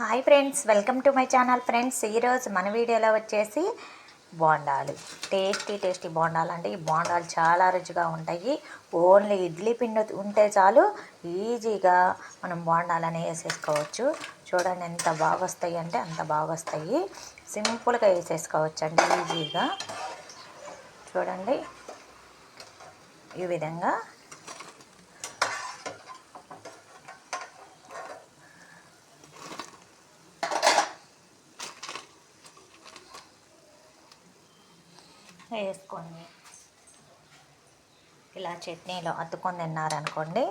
Hi friends, welcome to my channel. Friends, ఈరోజు మన వీడియోలో వచ్చేసి బోండాలు, టేస్టీ బోండాలు అండి. ఈ బోండాలు చాలా రుచిగా ఉంటాయి. ఓన్లీ ఇడ్లీ పిండి ఉంటే చాలు, ఈజీగా మనం బోండాలని వేసేసుకోవచ్చు. చూడండి ఎంత బాగా వస్తాయి అంటే అంత బాగా వస్తాయి. సింపుల్గా వేసేసుకోవచ్చు అండి ఈజీగా. చూడండి ఈ విధంగా వేసుకొని ఇలా చట్నీలో అద్దుకొని తిన్నారనుకోండి,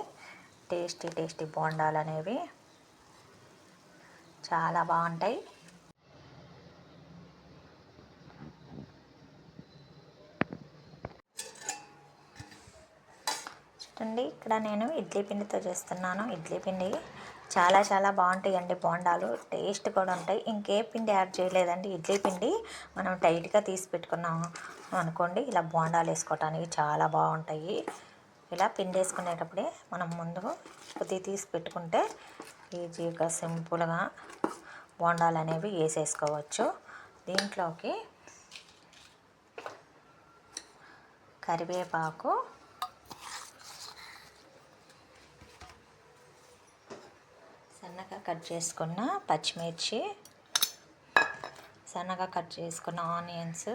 టేస్టీ బోండాలు అనేవి చాలా బాగుంటాయి. చూడండి, ఇక్కడ నేను ఇడ్లీ పిండితో చేస్తున్నాను. ఇడ్లీ పిండి చాలా బాగుంటాయండి బోండాలు, టేస్ట్ కూడా ఉంటాయి. ఇంకే పిండి యాడ్ చేయలేదండి, ఇడ్లీ పిండి మనం టైట్గా తీసి పెట్టుకున్నాము అనుకోండి, ఇలా బోండాలు వేసుకోవటానికి చాలా బాగుంటాయి. ఇలా పిండి వేసుకునేటప్పుడే మనం ముందు కొద్దిగా తీసి పెట్టుకుంటే ఈజీగా సింపుల్గా బోండాలు అనేవి వేసేసుకోవచ్చు. దీంట్లోకి కరివేపాకు, సన్నగా కట్ చేసుకున్న పచ్చిమిర్చి, సన్నగా కట్ చేసుకున్న ఆనియన్స్,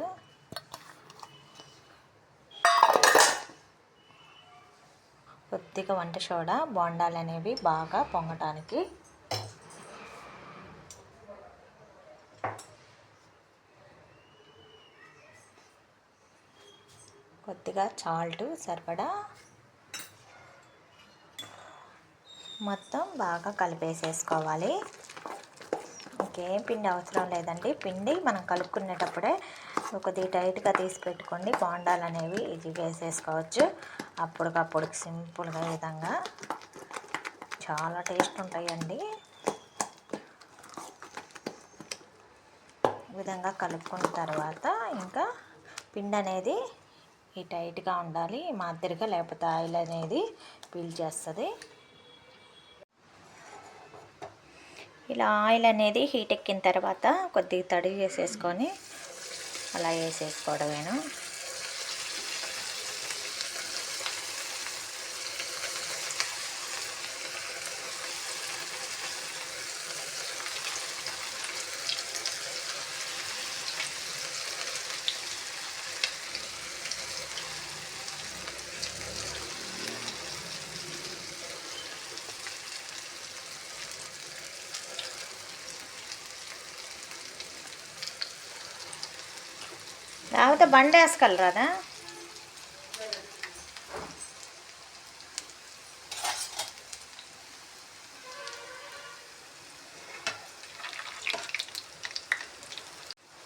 కొద్దిగా వంట సోడా, బోండాలు అనేవి బాగా పొంగటానికి, కొద్దిగా సాల్ట్ సరిపడా, మొత్తం బాగా కలిపేసేసుకోవాలి. ఇంకేం పిండి అవసరం లేదండి. పిండి మనం కలుపుకునేటప్పుడే కొద్దిగా టైట్గా తీసి పెట్టుకోండి. బోండాలు అనేవి ఈజీగా వేసేసుకోవచ్చు. అప్పటికప్పుడు సింపుల్గా ఈ విధంగా చాలా టేస్ట్ ఉంటాయండి. ఈ విధంగా కలుపుకున్న తర్వాత ఇంకా పిండి అనేది ఈ టైట్గా ఉండాలి, మాదిరిగా, లేకపోతే ఆయిల్ అనేది పీల్చేస్తుంది. ఇలా ఆయిల్ అనేది హీట్ ఎక్కిన తర్వాత కొద్దిగా తడి చేసేసుకొని అలా వేసేసుకోవడమేను. లేకపోతే బండి వేసుకెళ్ళరాదా?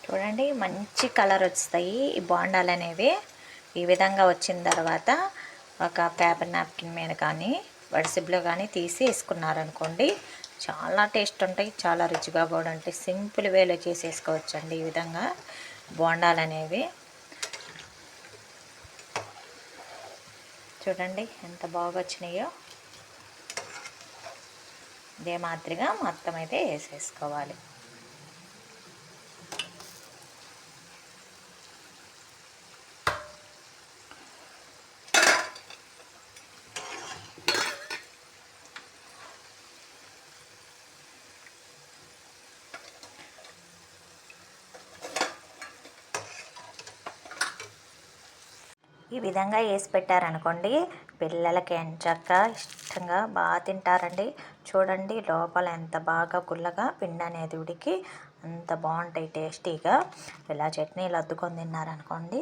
చూడండి మంచి కలర్ వస్తాయి ఈ బోండాలు అనేవి. ఈ విధంగా వచ్చిన తర్వాత ఒక పేపర్ నాప్కిన్ మీద కానీ వడిసిబ్లో కానీ తీసి వేసుకున్నారనుకోండి, చాలా టేస్ట్ ఉంటాయి, చాలా రుచిగా కూడా ఉంటాయి. సింపుల్ వేలో చేసేసుకోవచ్చు అండి ఈ విధంగా బోండాలు అనేవి. చూడండి ఎంత బాగా వచ్చినాయో. ఇదే మాదిరిగా మొత్తం అయితే వేసేసుకోవాలి. ఈ విధంగా వేసి పెట్టారనుకోండి, పిల్లలకి ఎంచక్కా ఇష్టంగా బాగా తింటారండి. చూడండి లోపల ఎంత బాగా గుల్లగా పిండి అనేది ఉడికి అంత బాగుంటాయి టేస్టీగా. ఇలా చట్నీలు అద్దుకొని తిన్నారనుకోండి,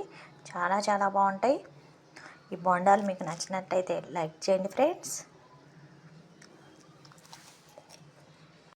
చాలా బాగుంటాయి. ఈ బోండాలు మీకు నచ్చినట్టయితే లైక్ చేయండి ఫ్రెండ్స్.